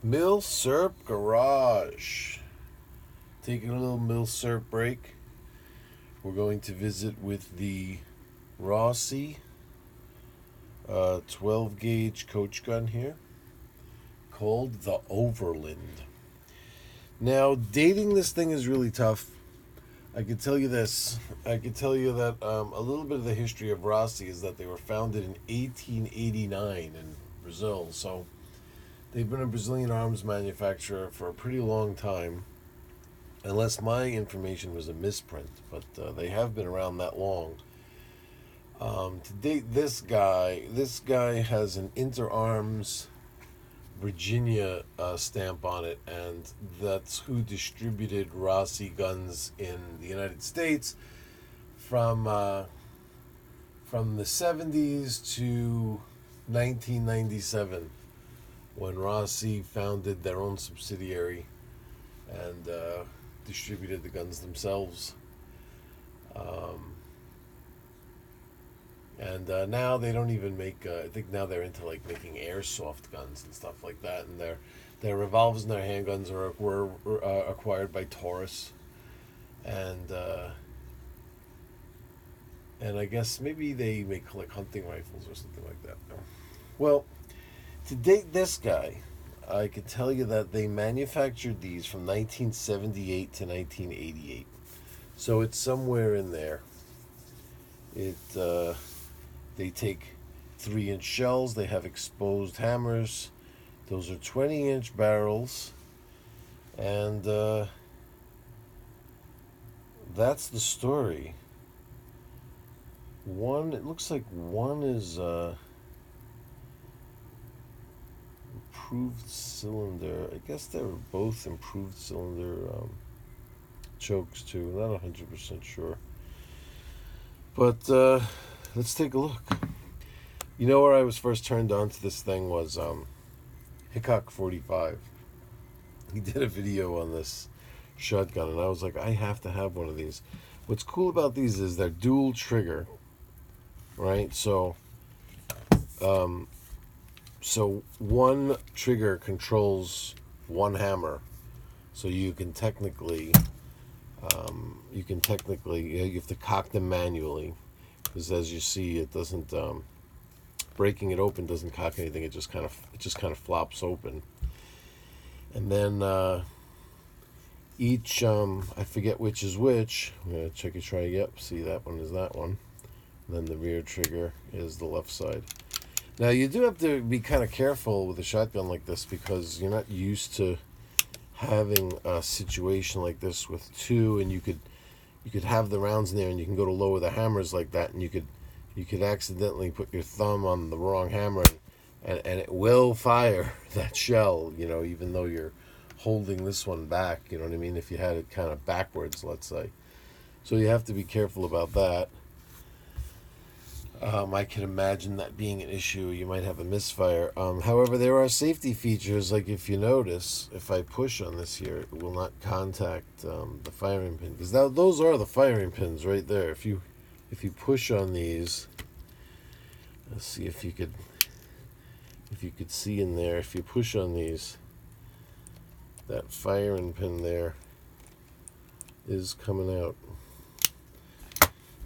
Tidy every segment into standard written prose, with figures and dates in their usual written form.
Mill Serp Garage. Taking a little Mill Serp break. We're going to visit with the Rossi 12 gauge coach gun here called the Overland. Now, dating this thing is really tough. I can tell you this. I can tell you that a little bit of the history of Rossi is that they were founded in 1889 in Brazil. So they've been a Brazilian arms manufacturer for a pretty long time, unless my information was a misprint. But they have been around that long. To date, this guy has an Interarms Virginia stamp on it, and that's who distributed Rossi guns in the United States from the 70s to 1997, when Rossi founded their own subsidiary and distributed the guns themselves. Um, and now they don't even make. I think now they're into like making airsoft guns and stuff like that. And their revolvers and their handguns were acquired by Taurus, and I guess maybe they make like hunting rifles or something like that. Well, to date this guy, I could tell you that they manufactured these from 1978 to 1988. So it's somewhere in there. It They take 3-inch shells. They have exposed hammers. Those are 20-inch barrels, and that's the story. It looks like one is improved cylinder. I guess they were both improved cylinder chokes too. Not 100% sure, but let's take a look. You know where I was first turned on to this thing was Hickok 45. He did a video on this shotgun, and I was like, I have to have one of these. What's cool about these is they're dual trigger, right? So one trigger controls one hammer, so you can technically you have to cock them manually, because as you see, it doesn't breaking it open doesn't cock anything. It just kind of flops open, and then each I forget which is which. I'm gonna check it. Try. Yep. See, that one is that one. And then the rear trigger is the left side. Now you do have to be kind of careful with a shotgun like this, because you're not used to having a situation like this with two, and you could have the rounds in there, and you can go to lower the hammers like that, and you could accidentally put your thumb on the wrong hammer, and it will fire that shell, even though you're holding this one back, you know what I mean, if you had it kind of backwards, let's say. So you have to be careful about that. I can imagine that being an issue. You might have a misfire. However, there are safety features, like if you notice, if I push on this here, it will not contact the firing pin, because those are the firing pins right there. If you push on these, let's see if you could see in there. If you push on these, that firing pin there is coming out.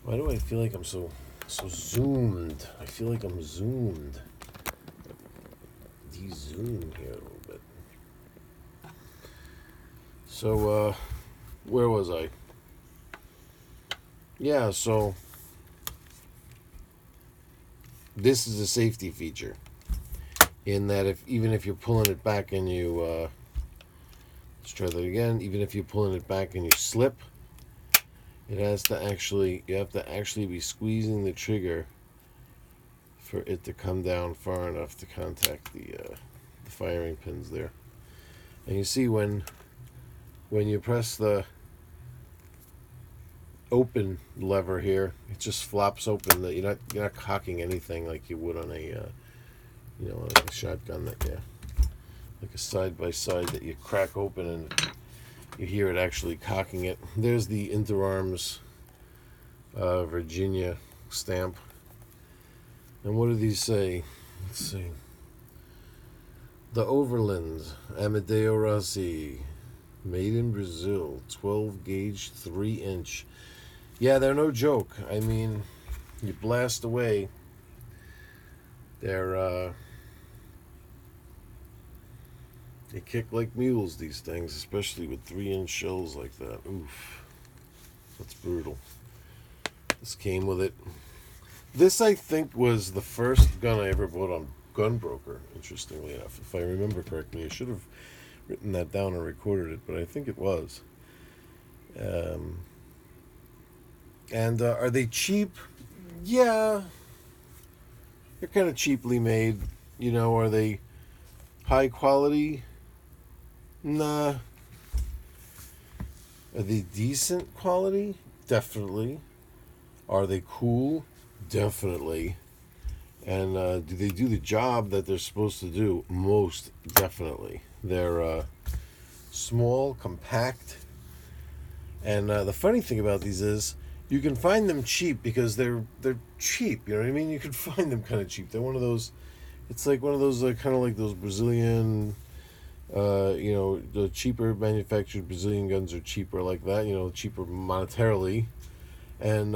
Why do I feel like I'm so zoomed? I feel like I'm zoomed. De-zoom here a little bit. So, where was I? Yeah, so this is a safety feature, in that even if you're pulling it back and you let's try that again. Even if you're pulling it back and you slip, you have to actually be squeezing the trigger for it to come down far enough to contact the firing pins there. And you see when you press the open lever here, it just flops open. That you're not cocking anything like you would on a like a shotgun, that like a side by side that you crack open and you hear it actually cocking it. There's the Interarms Virginia stamp. And what do these say? Let's see. The Overland, Amadeo Rossi, made in Brazil, 12 gauge, 3-inch. Yeah, they're no joke. I mean, you blast away. They kick like mules, these things, especially with 3-inch shells like that. Oof, that's brutal. This came with it. This, I think, was the first gun I ever bought on Gunbroker, interestingly enough. If I remember correctly, I should have written that down and recorded it, but I think it was. And are they cheap? Yeah. They're kind of cheaply made. You know, are they high quality? Nah. Are they decent quality? Definitely. Are they cool? Definitely. And do they do the job that they're supposed to do? Most definitely. They're small, compact. And the funny thing about these is you can find them cheap because they're cheap. You know what I mean? You can find them kind of cheap. They're one of those. It's like one of those kind of like those Brazilian. The cheaper manufactured Brazilian guns are cheaper like that. Cheaper monetarily, and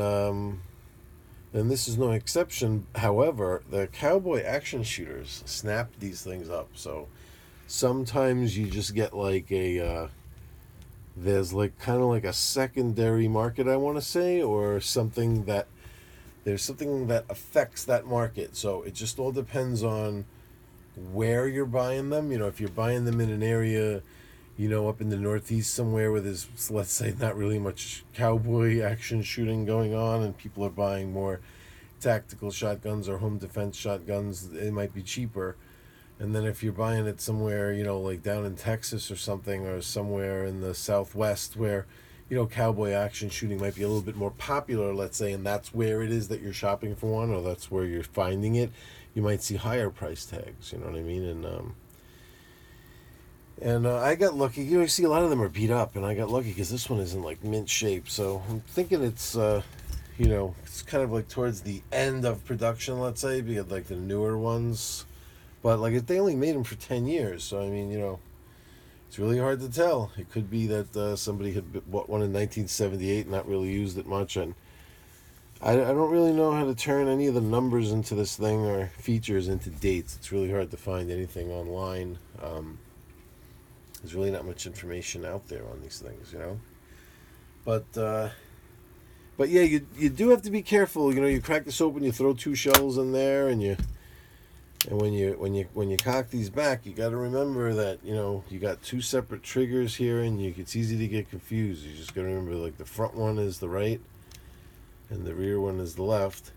this is no exception. However, the cowboy action shooters snap these things up. So sometimes you just get like there's like kind of like a secondary market, I want to say, or something that there's something that affects that market. So it just all depends on where you're buying them. If you're buying them in an area, up in the Northeast somewhere where there's, let's say, not really much cowboy action shooting going on and people are buying more tactical shotguns or home defense shotguns, it might be cheaper. And then if you're buying it somewhere, like down in Texas or something, or somewhere in the Southwest where, cowboy action shooting might be a little bit more popular, let's say, and that's where it is that you're shopping for one, or that's where you're finding it, you might see higher price tags, you know what I mean? And I got lucky. You see a lot of them are beat up, and I got lucky because this one is in like mint shape. So I'm thinking it's, it's kind of like towards the end of production, let's say, because like the newer ones. But like they only made them for 10 years, so I mean, it's really hard to tell. It could be that somebody had bought one in 1978 and not really used it much, and I don't really know how to turn any of the numbers into this thing or features into dates. It's really hard to find anything online. There's really not much information out there on these things, But yeah, you do have to be careful. You crack this open, you throw 2 shells in there, and when you cock these back, you got to remember that you got 2 separate triggers here, and it's easy to get confused. You just got to remember, like, the front one is the right, and the rear one is the left.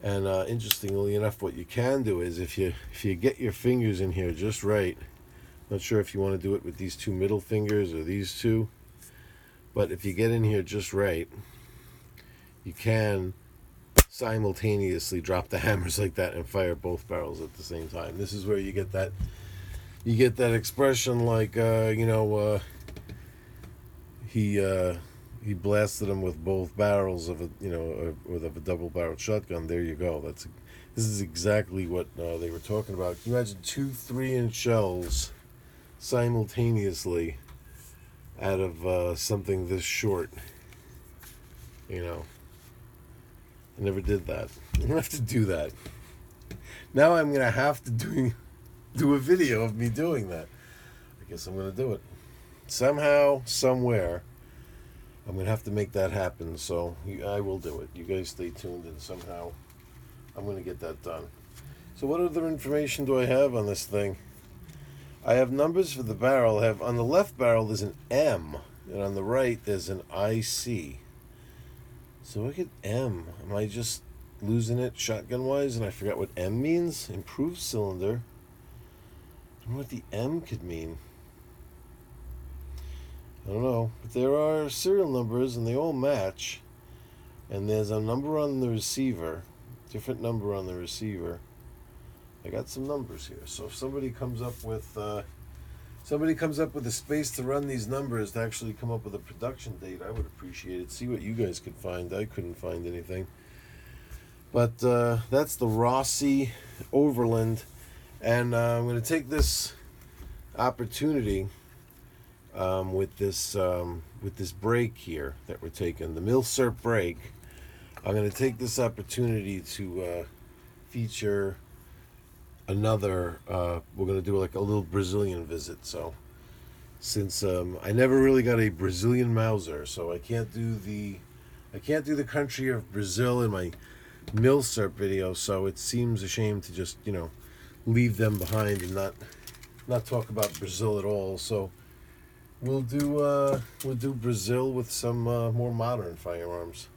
And interestingly enough, what you can do is if you get your fingers in here just right. Not sure if you want to do it with these 2 middle fingers or these 2, but if you get in here just right, you can simultaneously drop the hammers like that and fire both barrels at the same time. This is where you get that expression like he blasted him with both barrels of a double-barreled shotgun. There you go. This is exactly what they were talking about. Can you imagine 2 3-inch shells simultaneously out of something this short? I never did that. I'm gonna have to do that. Now I'm gonna have to do a video of me doing that. I guess I'm gonna do it somehow, somewhere. I'm gonna have to make that happen. So I will do it. You guys stay tuned, and somehow I'm gonna get that done. So what other information do I have on this thing? I have numbers for the barrel. On the left barrel there's an M, and on the right there's an IC. So look at M. Am I just losing it shotgun-wise and I forgot what M means? Improved cylinder. I don't know what the M could mean. I don't know. But there are serial numbers and they all match. And there's a number on the receiver. Different number on the receiver. I got some numbers here. So if somebody comes up with a space to run these numbers to actually come up with a production date, I would appreciate it. See what you guys could find. I couldn't find anything. But that's the Rossi Overland. And I'm going to take this opportunity with this break here that we're taking, the Milsurp break. I'm going to take this opportunity to feature another. We're going to do like a little Brazilian visit. So since I never really got a Brazilian Mauser, so I can't do the country of Brazil in my Milsurp video. So it seems a shame to just leave them behind and not talk about Brazil at all. So we'll do Brazil with some more modern firearms.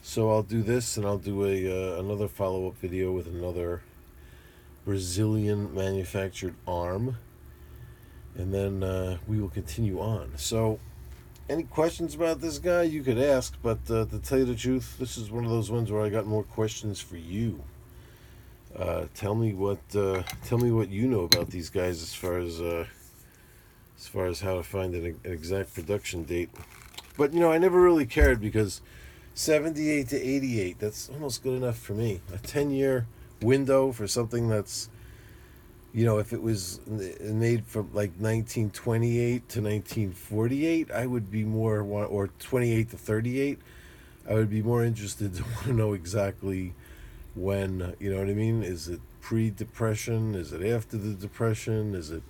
So I'll do this, and I'll do another follow-up video with another Brazilian manufactured arm, and then we will continue on. So any questions about this guy you could ask, but to tell you the truth, this is one of those ones where I got more questions for you. Tell me what you know about these guys as far as how to find an exact production date. But I never really cared, because 78 to 88, that's almost good enough for me. A 10-year window for something that's, if it was made from like 1928 to 1948, I would be more, or 28 to 38, I would be more interested to want to know exactly when, you know what I mean? Is it pre-Depression? Is it after the Depression? Is it,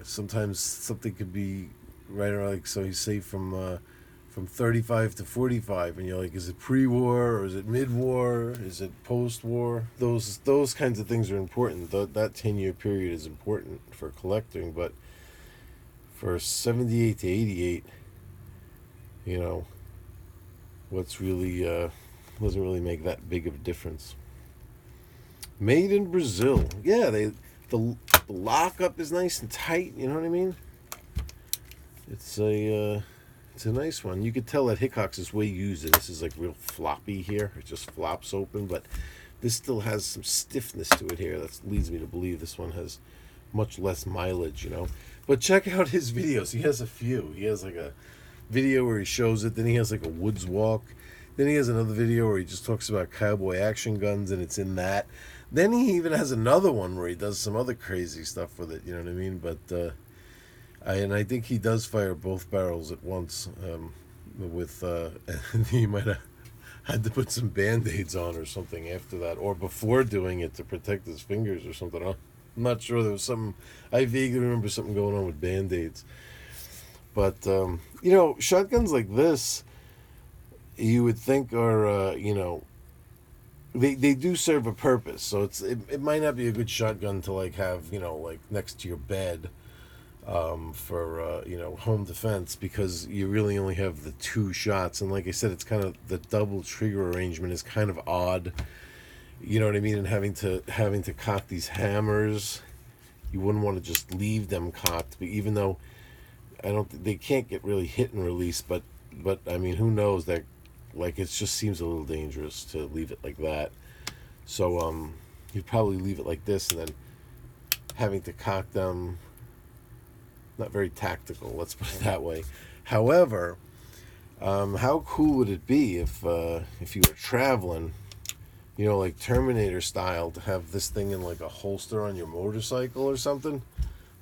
sometimes something could be right around, like, so you say from 35 to 45, and you're like, is it pre-war, or is it mid-war, is it post-war? Those kinds of things are important. That 10-year period is important for collecting, but for 78 to 88, what's really doesn't really make that big of a difference. Made in Brazil, yeah. The lockup is nice and tight. You know what I mean? It's a nice one. You could tell that Hickok's is way used, and this is like real floppy here. It just flops open, but this still has some stiffness to it here. That leads me to believe this one has much less mileage, But check out his videos. He has a few. He has like a video where he shows it. Then he has like a woods walk. Then he has another video where he just talks about cowboy action guns, and it's in that. Then he even has another one where he does some other crazy stuff with it. You know what I mean? But I think he does fire both barrels at once. And he might have had to put some Band-Aids on or something after that, or before doing it, to protect his fingers or something. I'm not sure. There was something. I vaguely remember something going on with Band-Aids. But shotguns like this, you would think are they do serve a purpose. So it might not be a good shotgun to like have like next to your bed. For home defense, because you really only have the two shots, and like I said, it's kind of the double trigger arrangement is kind of odd. You know what I mean? And having to cock these hammers, you wouldn't want to just leave them cocked. But even though they can't get really hit and release, but I mean, who knows? That like it just seems a little dangerous to leave it like that. So you'd probably leave it like this, and then having to cock them. Not very tactical, let's put it that way. However, how cool would it be if you were traveling, like Terminator style, to have this thing in like a holster on your motorcycle or something?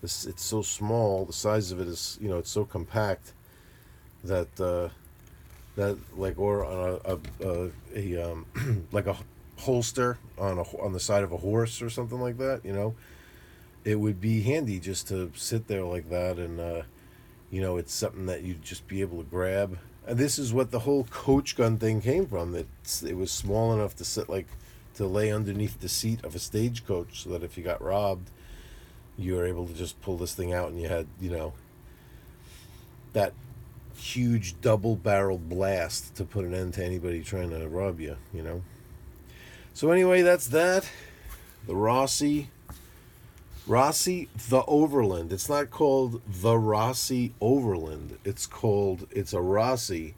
It's so small. The size of it is, it's so compact that like, or on a like a holster on the side of a horse or something like that, It would be handy just to sit there like that, and it's something that you'd just be able to grab. And this is what the whole coach gun thing came from. It was small enough to sit to lay underneath the seat of a stagecoach, so that if you got robbed, you were able to just pull this thing out, and you had that huge double-barreled blast to put an end to anybody trying to rob you. So anyway, that's that. The Rossi the Overland. It's not called the Rossi Overland. It's a Rossi,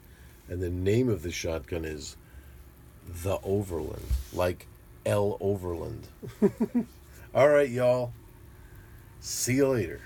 and the name of the shotgun is the Overland, like L. Overland. All right, y'all. See you later.